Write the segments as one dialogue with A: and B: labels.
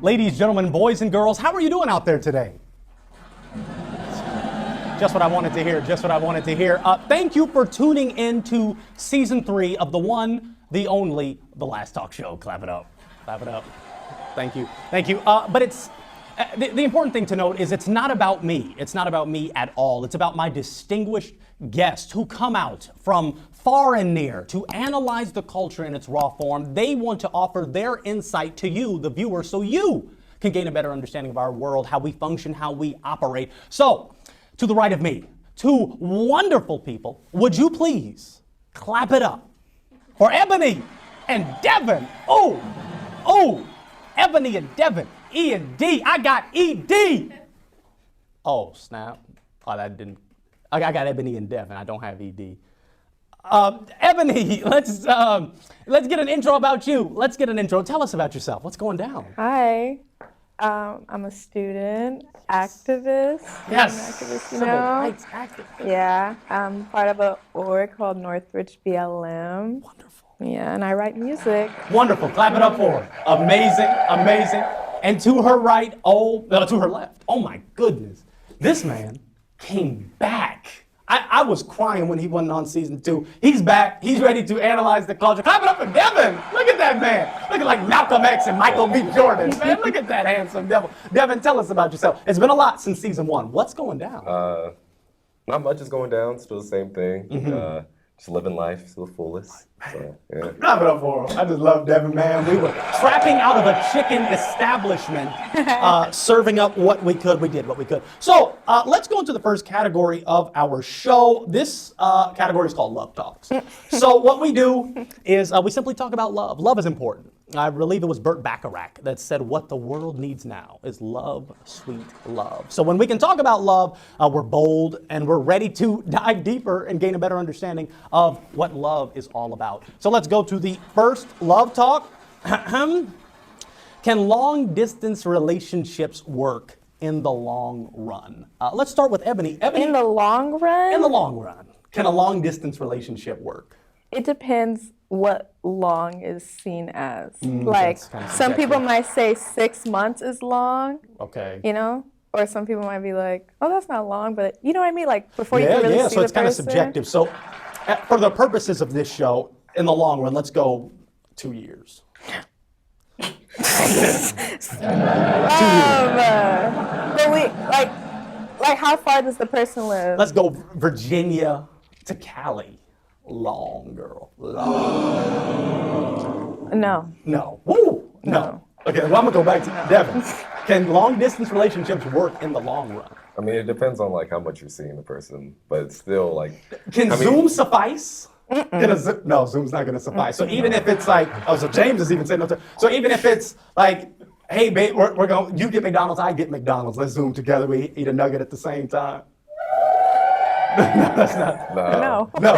A: Ladies, gentlemen, boys and girls, how are you doing out there today? Just what I wanted to hear, just what I wanted to hear. Thank you for tuning in to season 3 of the one, the only, the last talk show. Clap it up, clap it up. Thank you, thank you. But it's, the important thing to note is it's not about me. It's not about me at all. It's about my distinguished guests who come out from far and near to analyze the culture in its raw form. They want to offer their insight to you, the viewer, so you can gain a better understanding of our world, how we function, how we operate. So, to the right of me, 2 wonderful people, would you please clap it up for Ebony and Devin? Oh, Ebony and Devin, E and D. I got ED. Oh, snap. Oh, that didn't. I got Ebony and Devin. I don't have ED. Ebony, let's get an intro about you. Let's get an intro. Tell us about yourself. What's going down?
B: Hi. I'm a student, activist.
A: Yes.
B: Activist, you
A: Civil
B: know?
A: rights activist.
B: Yeah. I'm part of an org called Northridge BLM.
A: Wonderful.
B: Yeah, and I write music.
A: Wonderful. Clap it up for her. Amazing, amazing. And to her right, to her left. Oh my goodness. This man came back. I was crying when he went on season 2. He's back. He's ready to analyze the culture. Clap it up for Devin. Look at that man. Looking like Malcolm X and Michael B. Jordan. Man, look at that handsome devil. Devin, tell us about yourself. It's been a lot since season 1. What's going down?
C: Not much is going down. Still the same thing. Just living life to the fullest. So, yeah.
A: Clap it up for him. I just love Devin, man. We were trapping out of a chicken establishment, serving up what we could. We did what we could. So let's go into the first category of our show. This category is called Love Talks. So what we do is we simply talk about love. Love is important. I believe it was Burt Bacharach that said what the world needs now is love, sweet love. So when we can talk about love, we're bold and we're ready to dive deeper and gain a better understanding of what love is all about. So let's go to the first love talk. Can long distance relationships work in the long run? Let's start with Ebony. Ebony.
B: In the long run?
A: In the long run, can a long distance relationship work?
B: It depends what long is seen as.
A: That's kind of
B: some people
A: subjective.
B: might say 6 months is long,
A: Okay.
B: you know? Or some people might be like, oh, that's not long, but you know what I mean? Like before you can really see
A: so
B: the
A: it's kind of
B: person.
A: subjective. So for the purposes of this show, in the long run, let's go 2 years. 2 years.
B: But we, like how far does the person live?
A: Let's go Virginia to Cali. Long, girl. Long.
B: No.
A: No. Woo! No. Okay, well, I'm going to go back to Devin. Can long distance relationships work in the long run?
C: I mean, it depends on like how much you're seeing the person, but it's still like.
A: Can Zoom suffice? No, Zoom's not going to suffice. So even if it's like, so James is even saying no to. So even if it's like, hey, babe, we're going, you get McDonald's, I get McDonald's. Let's Zoom together. We eat a nugget at the same time. No, that's not.
B: No.
A: No.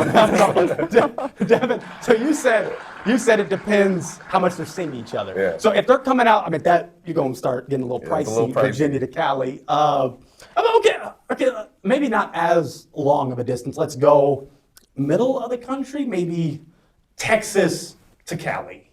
A: Devin, so you said it depends how much they're seeing each other.
C: Yeah.
A: So if they're coming out, I mean, that you're going to start getting a little
C: Yeah, it's
A: pricey,
C: a little pricey.
A: Virginia to Cali. Okay, maybe not as long of a distance. Let's go middle of the country, maybe Texas to Cali.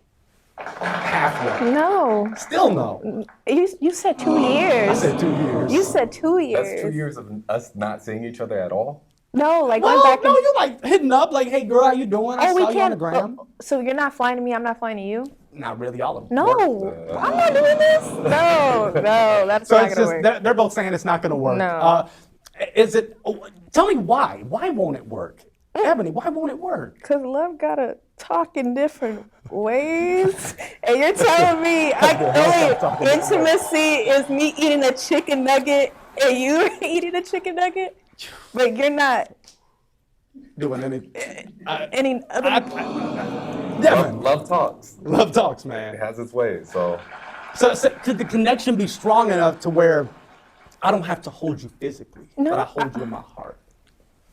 A: Halfway.
B: No.
A: Still no.
B: You said 2 years.
A: I said 2 years.
B: You said 2 years.
C: That's 2 years of us not seeing each other at all.
B: No, like
A: Well,
B: going back
A: no,
B: and...
A: you're like hitting up, like, hey girl, how you doing? I
B: Oh, we
A: saw you on the
B: can't.
A: gram.
B: So you're not flying to me, I'm not flying to you?
A: Not really all of them.
B: No, I'm not doing this. No, that's
A: So
B: not
A: it's
B: gonna
A: just,
B: work.
A: they're both saying it's not going to work.
B: No.
A: Tell me why. Why won't it work? Ebony, why won't it work?
B: Because love gotta talk in different ways. And you're telling me intimacy is me eating a chicken nugget and you eating a chicken nugget? But you're not
A: Doing any
B: other...
A: Devin,
C: Love talks.
A: love talks,
C: It
A: man.
C: has its ways. So
A: So could the connection be strong enough to where I don't have to hold you physically,
B: No,
A: but I hold you in my heart?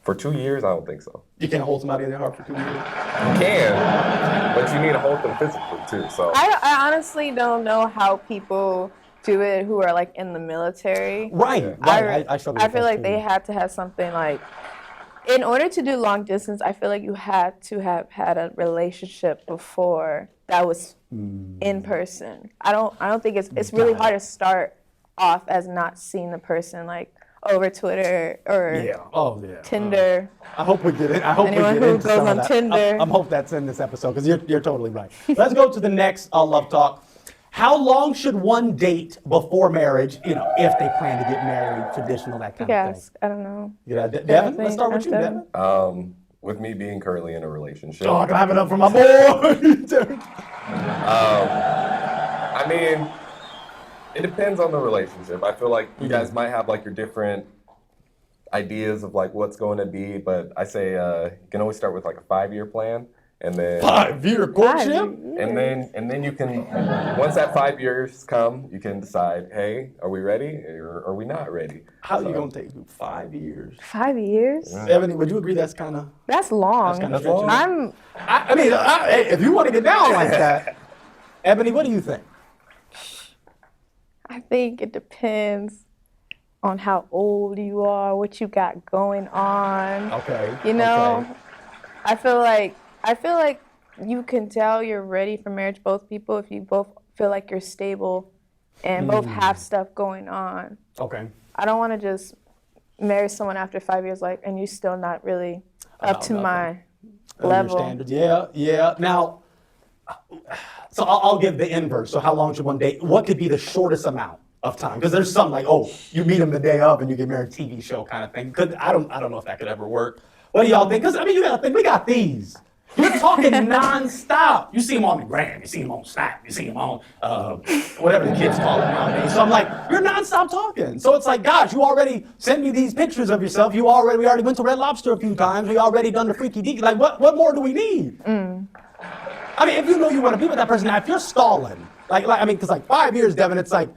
C: for 2 years, I don't think so.
A: You can't hold somebody in your heart for 2 years?
C: You can, but you need to hold them physically too. So
B: I honestly don't know how people do it who are like in the military.
A: Right. I struggle
B: I
A: with
B: feel
A: that
B: like
A: too.
B: they had to have something like, in order to do long distance, I feel like you had to have had a relationship before that was in person. I don't think it's really hard to start off as not seeing the person like over Twitter or Tinder.
A: I hope we get it. I hope
B: Anyone
A: we get
B: who
A: into
B: goes
A: some of
B: on
A: that.
B: Tinder.
A: I hope that's in this episode because you're totally right. Let's go to the next love talk. How long should one date before marriage? You know, if they plan to get married, traditional, that kind of thing.
B: Yes, I don't know.
A: Yeah, Devin, let's start with you, Devin.
C: With me being currently in a relationship.
A: Oh, clap it up for my boy.
C: I mean, it depends on the relationship. I feel like you guys might have like your different ideas of like what's going to be, but I say you can always start with like a 5-year plan, and then
A: 5-year courtship,
C: and then you can once that 5 years come, you can decide, hey, are we ready or are we not ready?
A: How are you gonna take 5 years?
B: 5 years?
C: Yeah.
A: Ebony, would you agree that's kind of
B: That's long.
A: That's long.
B: I'm
A: hey, if you want to get down like that, Ebony, what do you think?
B: I think it depends on how old you are, what you got going on.
A: Okay.
B: You know,
A: okay.
B: I feel like you can tell you're ready for marriage, both people, if you both feel like you're stable and both have stuff going on.
A: Okay.
B: I don't want to just marry someone after 5 years, like, and you still not really up to my level.
A: Standards. Yeah. Now, so I'll give the inverse. So how long should one date? What could be the shortest amount of time? Because there's some like, oh, you meet them the day of and you get married, TV show kind of thing. I don't know if that could ever work. What do y'all think? Because I mean, you gotta think we got these. You're talking nonstop. You see them on the gram, you see them on Snap, you see them on whatever the kids call it nowadays. So I'm like, you're nonstop talking. So it's like, gosh, you already sent me these pictures of yourself. We already went to Red Lobster a few times. We already done the freaky deaky. Like, what more do we need? I mean, if you know you want to be with that person, now if you're stalling, because like 5 years, Devin, it's like,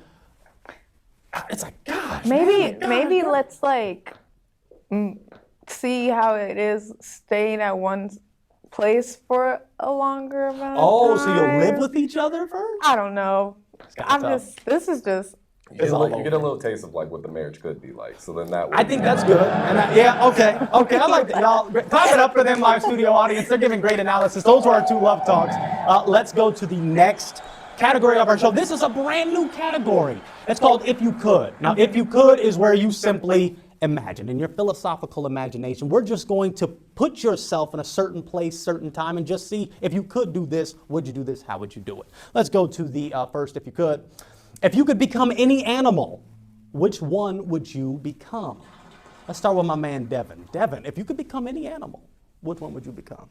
A: gosh.
B: Maybe let's like see how it is staying at one place for a longer amount of time.
A: So you'll live with each other first?
B: I don't know. This is just.
C: You get a little taste of like what the marriage could be like. So then that.
A: I think that's good. And okay. I like that. Y'all clap it up for them, live studio audience. They're giving great analysis. Those were our two love talks. Let's go to the next category of our show. This is a brand new category. It's called If You Could. Now, If You Could is where you simply imagine. In your philosophical imagination, we're just going to put yourself in a certain place, certain time, and just see if you could do this, would you do this, how would you do it? Let's go to the first If You Could. If you could become any animal, which one would you become? Let's start with my man, Devin. Devin, if you could become any animal, which one would you become?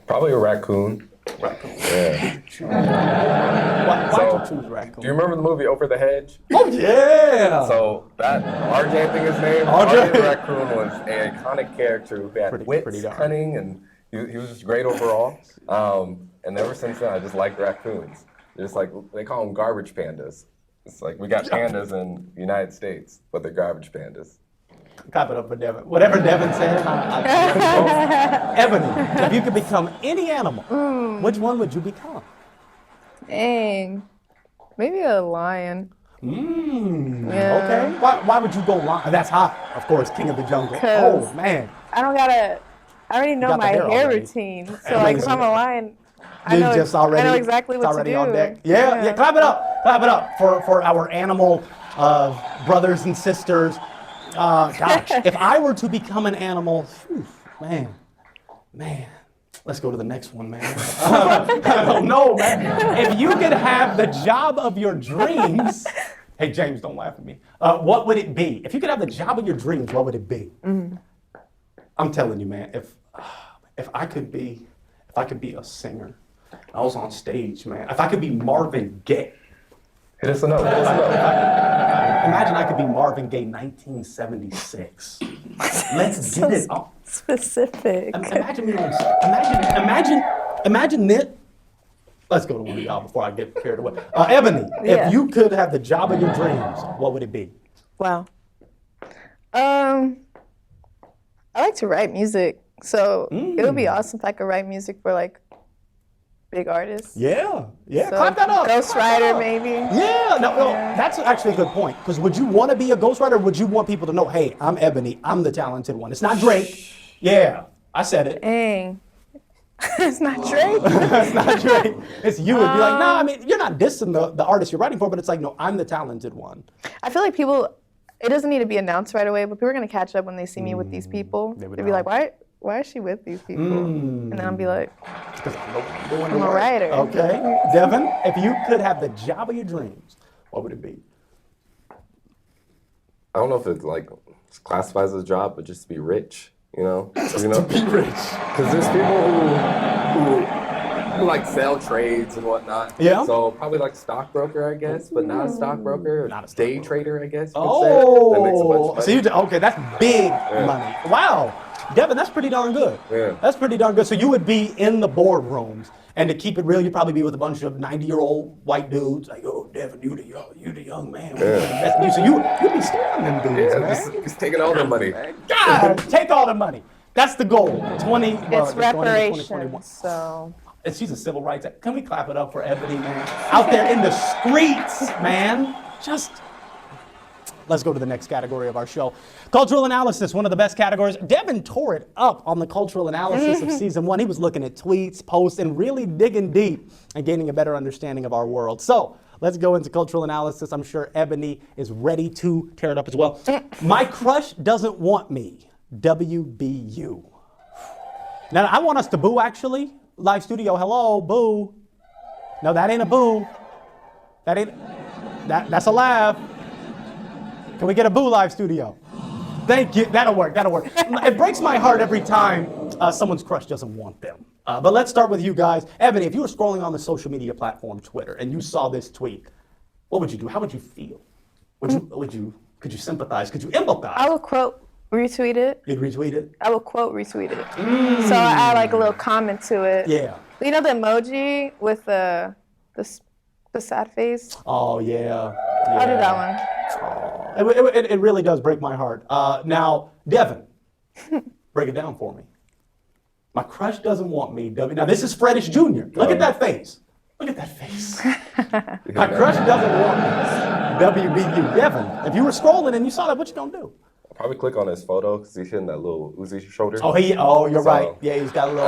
C: Probably a raccoon. Yeah.
A: Why would you choose raccoon?
C: Do you remember the movie Over the Hedge?
A: Oh, yeah!
C: So that RJ, I think his name, RJ the raccoon was an iconic character who had wits, cunning, and he was just great overall. And ever since then, I just like raccoons. Just like, they call them garbage pandas. It's like, we got pandas in the United States, but they're garbage pandas.
A: Clap it up for Devin. Whatever Devin said, Ebony, if you could become any animal, which one would you become?
B: Dang. Maybe a lion. Yeah.
A: Okay. Why would you go lion? That's hot, of course, king of the jungle. Oh, man.
B: I already know my hair routine. So like, if I'm a lion, I know exactly what to do.
A: On deck. Yeah, clap it up for our animal brothers and sisters. Gosh, if I were to become an animal, man, let's go to the next one, man. I don't know, man. If you could have the job of your dreams, hey, James, don't laugh at me. What would it be? If you could have the job of your dreams, what would it be? I'm telling you, man, if I could be a singer, I was on stage, man. If I could be Marvin Gaye.
C: Hit us a note.
A: Imagine I could be Marvin Gaye 1976. Let's get it on.
B: Specific.
A: Imagine this. Let's go to one of y'all before I get carried away. Ebony, if you could have the job of your dreams, what would it be?
B: Wow. I like to write music, so it would be awesome if I could write music for like big artists.
A: Yeah,
B: So,
A: clap that up.
B: Ghostwriter, maybe.
A: Yeah, no, that's actually a good point. Because would you want to be a ghostwriter, or would you want people to know, hey, I'm Ebony, I'm the talented one? It's not Drake. Yeah, I said it.
B: Dang. It's not Drake.
A: It's not Drake. It's you. It'd be like, no, I mean, you're not dissing the artist you're writing for, but it's like, no, I'm the talented one.
B: I feel like people, it doesn't need to be announced right away, but people are going to catch up when they see me with these people. They'll be like, why is she with these people? And then I'll be like,
A: because I'm
B: a writer.
A: Okay. Devin, if you could have the job of your dreams, what would it be?
C: I don't know if it's like classifies as a job, but just to be rich, you know?
A: To be rich.
C: Because there's people who like sell trades and whatnot.
A: Yeah.
C: So probably like a stockbroker, I guess, but not a stockbroker.
A: Not a
C: day
A: stockbroker.
C: trader, I guess.
A: Oh.
C: That makes a bunch of money.
A: So okay, that's big money. Wow. Devin, that's pretty darn good.
C: Yeah.
A: That's pretty darn good. So you would be in the boardrooms, and to keep it real, you'd probably be with a bunch of 90-year-old white dudes. Like, oh, Devin, you the young man.
C: Yeah.
A: So you'd be scaring them dudes,
C: Yeah,
A: man.
C: just taking all their money.
A: God, take all the money. That's the goal.
B: it's reparations, so.
A: She's a civil rights. Can we clap it up for Ebony, man? Out there in the streets, man. Let's go to the next category of our show. Cultural analysis, one of the best categories. Devin tore it up on the cultural analysis of season 1. He was looking at tweets, posts, and really digging deep and gaining a better understanding of our world. So let's go into cultural analysis. I'm sure Ebony is ready to tear it up as well. My crush doesn't want me. WBU. Now, I want us to boo, actually. Live studio, hello, boo. No, that ain't a boo. That's a laugh. Can we get a boo, live studio? Thank you. That'll work. It breaks my heart every time someone's crush doesn't want them. But let's start with you guys. Ebony, if you were scrolling on the social media platform Twitter and you saw this tweet, what would you do? How would you feel? Could you sympathize? Could you empathize?
B: I would quote retweet it.
A: You'd retweet it?
B: I would quote retweet it. So I add like a little comment to it.
A: Yeah.
B: You know the emoji with the sad face?
A: Oh, yeah.
B: I'll do that one.
A: It really does break my heart. Now, Devin, break it down for me. My crush doesn't want me. Now, this is Freddish Jr. Look at that face. Look at that face. My crush doesn't want me. WBU. Devin, if you were scrolling and you saw that, what you gonna do?
C: I'll probably click on his photo because he's hitting that little Uzi shoulder.
A: Oh, you're right. Yeah, he's got a little.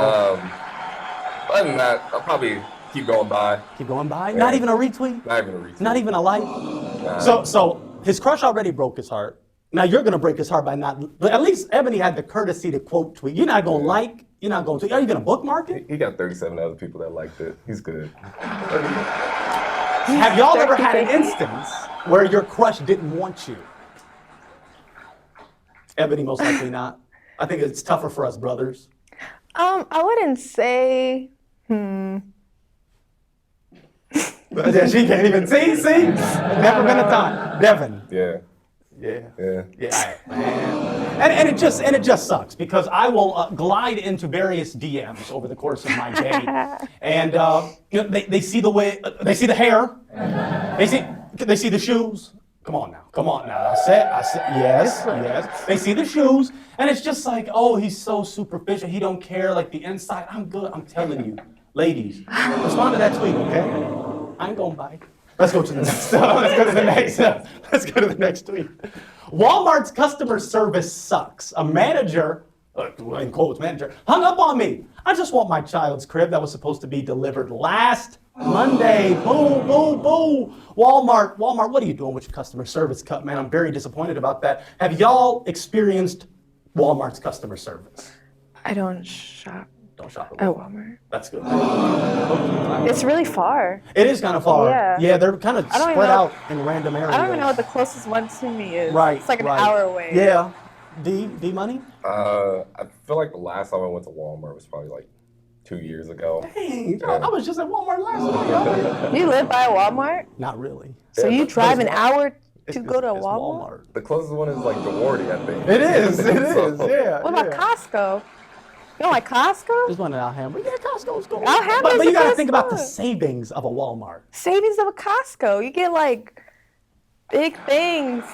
C: Other than that, I'll probably keep going by.
A: Keep going by?
C: Yeah.
A: Not even a retweet?
C: Not even a retweet.
A: Not even a like?
C: Nah.
A: So his crush already broke his heart. Now you're gonna break his heart by not, but at least Ebony had the courtesy to quote tweet. You're not gonna like, you're not gonna tweet. Are you gonna bookmark it?
C: He got 37 other people that liked it. He's good.
A: Have y'all ever had an instance where your crush didn't want you? Ebony, most likely not. I think it's tougher for us brothers.
B: I wouldn't say,
A: But yeah, she can't even see. Never been a time. Devin.
C: Yeah.
A: Yeah, man. And it just sucks because I will glide into various DMs over the course of my day, and they see the way, they see the hair, they see the shoes. Come on now. I said yes. They see the shoes, and it's just like, oh, he's so superficial. He don't care like the inside. I'm good. I'm telling you, ladies, respond to that tweet, okay? I ain't gonna bite. Let's go to the next. Let's go to the next tweet. Walmart's customer service sucks. A manager, in quotes, manager, hung up on me. I just want my child's crib that was supposed to be delivered last Monday. Boo, boo, boo. Walmart, what are you doing with your customer service cut, man? I'm very disappointed about that. Have y'all experienced Walmart's customer service?
B: I don't shop
A: Don't shop
B: at Walmart.
A: That's good.
B: It's really far.
A: It is kind of far.
B: Yeah.
A: They're kind of spread out in random areas.
B: I don't even know what the closest one to me is.
A: Right.
B: It's like an hour away.
A: Yeah. D money?
C: I feel like the last time I went to Walmart was probably like 2 years ago.
A: Dang, I was just at Walmart last night.
B: You live by a Walmart?
A: Not really.
B: So you drive an hour
A: It's
B: to go to
A: it's
B: Walmart?
C: The closest one is like Jawardi, I think.
A: It is. Yeah.
B: What about Costco? You don't like Costco?
A: There's one in Alhambra. Yeah, Costco's cool.
B: Alhambra's
A: But you
B: the
A: got to
B: best
A: think about the
B: one.
A: savings of a Walmart.
B: Savings of a Costco. You get like big things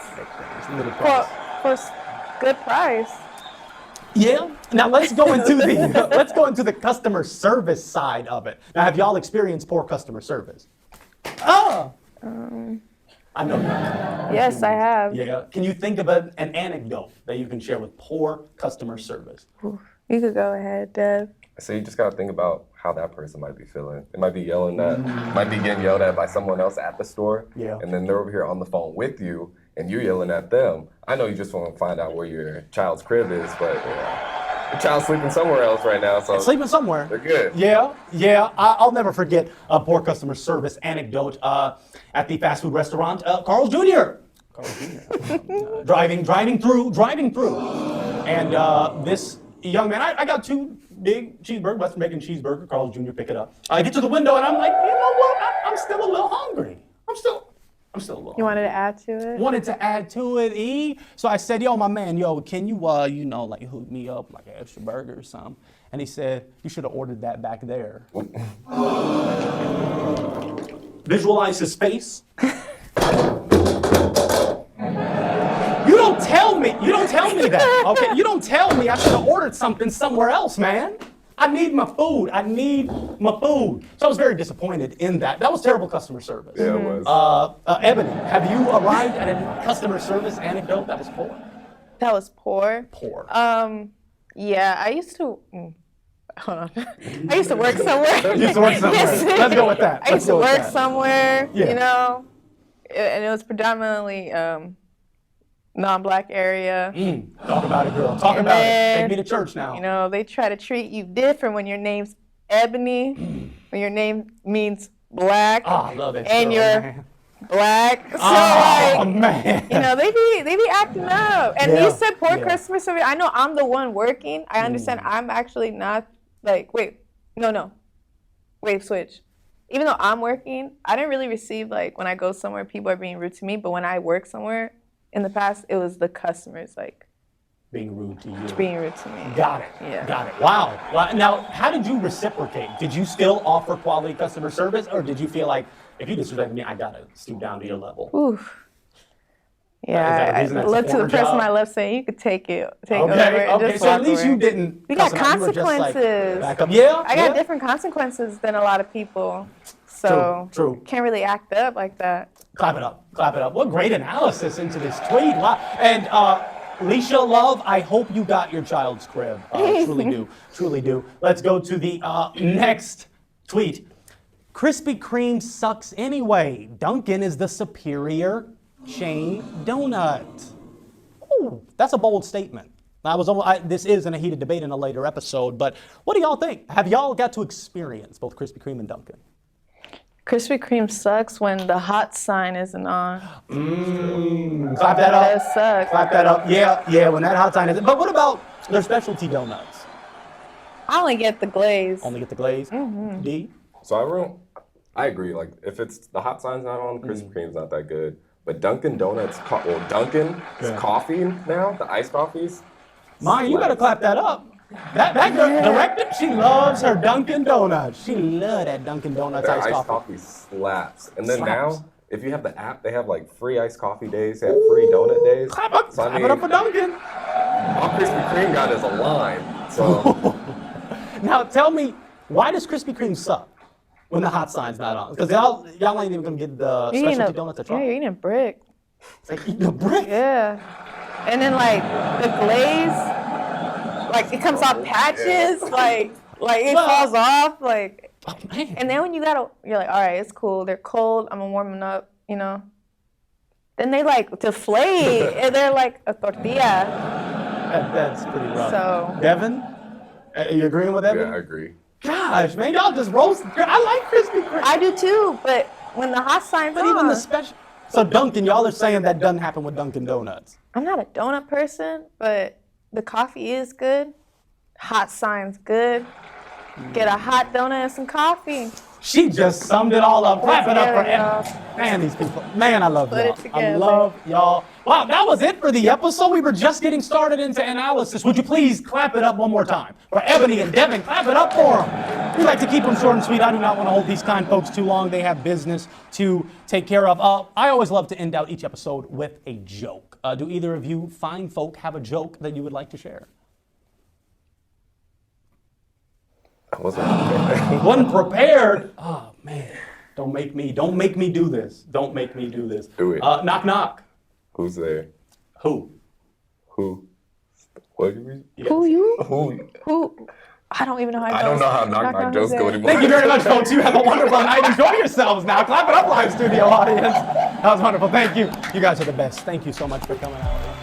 A: Little price.
B: for good price.
A: Yeah. Now let's go into the customer service side of it. Now, have y'all experienced poor customer service? I know you have.
B: Yes, I have.
A: Yeah. Can you think of an anecdote that you can share with poor customer service?
B: You could go ahead, Dev.
C: So you just gotta think about how that person might be feeling. They might be yelling at, might be getting yelled at by someone else at the store.
A: Yeah.
C: And then they're over here on the phone with you, and you're yelling at them. I know you just want to find out where your child's crib is, but your child's sleeping somewhere else right now. So
A: Sleeping somewhere.
C: they're good.
A: Yeah. I'll never forget a poor customer service anecdote at the fast food restaurant. Carl's Jr. driving through, and this young man, I got 2 big cheeseburger, Western bacon cheeseburger. Carl's Jr. pick it up. I get to the window and I'm like, you know what? I'm still a little hungry. I'm still a little.
B: You wanted to add to it?
A: Wanted to add to it, E. So I said, yo, my man, can you, like hook me up like an extra burger or something? And he said, you should have ordered that back there. Visualize his face. You don't tell me that, okay? You don't tell me I should have ordered something somewhere else, man. I need my food. So I was very disappointed in that. That was terrible customer service.
C: Yeah, it was.
A: Ebony, have you arrived at a customer service anecdote that was poor?
B: That was poor?
A: Poor.
B: Yeah, I used to... Hold on. I used to work somewhere.
A: Let's go with that.
B: I used to work somewhere,
A: Yeah.
B: And it was predominantly non-black area.
A: Talk about it, girl. Talk about it. Take me to church now.
B: They try to treat you different when your name's Ebony, when your name means black.
A: Oh, I love it.
B: And you're black. So
A: man.
B: they be acting up. And you said poor customer service. I know I'm the one working. I understand I'm actually not wait, switch. Even though I'm working, I didn't really receive when I go somewhere, people are being rude to me. But when I work somewhere in the past, it was the customers
A: being rude to you.
B: Being rude to me.
A: Got it.
B: Yeah.
A: Got it. Wow. Now, how did you reciprocate? Did you still offer quality customer service, or did you feel like if you disrespect me, I gotta stoop down to your level?
B: Oof. Yeah, I looked to the person I love saying, you could take it.
A: Okay, so at least you didn't.
B: We got consequences.
A: Back up. Yeah.
B: I got different consequences than a lot of people. So
A: True.
B: Can't really act up like that.
A: Clap it up. What great analysis into this tweet. Wow. And Leisha Love, I hope you got your child's crib. Truly do. Let's go to the next tweet. Krispy Kreme sucks anyway. Dunkin is the superior chain donut. Ooh, that's a bold statement. This is in a heated debate in a later episode, but what do y'all think? Have y'all got to experience both Krispy Kreme and Dunkin'?
B: Krispy Kreme sucks when the hot sign isn't on.
A: Clap that up.
B: That sucks.
A: Clap that up. Yeah, when that hot sign isn't. But what about their specialty donuts?
B: I only get the glaze.
A: Only get the glaze? Mm-hmm. D?
C: So I agree. If it's the hot sign's not on, Krispy Kreme's not that good. But Dunkin' Donuts, Dunkin' is coffee now, the iced coffees.
A: Maya, you better clap that up. That girl, director, she loves her Dunkin' Donuts. She loves that Dunkin' Donuts
C: Their
A: iced coffee.
C: Slaps. And then now, if you have the app, they have free iced coffee days, they have free donut days.
A: Clap it up for Dunkin'.
C: All Krispy Kreme got is a line. So
A: now tell me, why does Krispy Kreme suck when the hot sign's not on? Because y'all ain't even gonna get the specialty donuts to try.
B: Yeah, you're eating a brick.
A: It's like eating a brick.
B: Yeah. And then the glaze, it comes off patches, it falls off,
A: Oh, man.
B: And then when you're like, all right, it's cool. They're cold. I'm gonna warm them up, Then they deflate, and they're like a tortilla.
A: That's pretty rough.
B: So,
A: Devin, are you agreeing with Devin?
C: yeah, I agree.
A: Gosh, man, y'all just roast. I like Krispy Kreme.
B: I do too, but when the hot sign's on.
A: Even the special. So Dunkin', y'all are saying that doesn't happen with Dunkin' Donuts.
B: I'm not a donut person, but the coffee is good. Hot sign's good. Get a hot donut and some coffee.
A: She just summed it all up. Clap it up for Ebony. Man, these people. Man, I love y'all. I love y'all. Wow, that was it for the episode. We were just getting started into analysis. Would you please clap it up one more time for Ebony and Devin? Clap it up for them. We like to keep them short and sweet. I do not want to hold these kind folks too long. They have business to take care of. I always love to end out each episode with a joke. Do either of you fine folk have a joke that you would like to share?
C: I wasn't
A: prepared. Oh man, don't make me do this. Don't make me do this.
C: Do it.
A: Knock knock.
C: Who's there?
A: Who?
C: Who? What do you mean?
B: Who you?
C: Who?
B: Who? I don't even know how it goes.
C: I don't know how knock jokes go anymore.
A: Thank you very much, folks. You have a wonderful night. Enjoy yourselves now. Clap it up, live studio audience. That was wonderful. Thank you. You guys are the best. Thank you so much for coming out.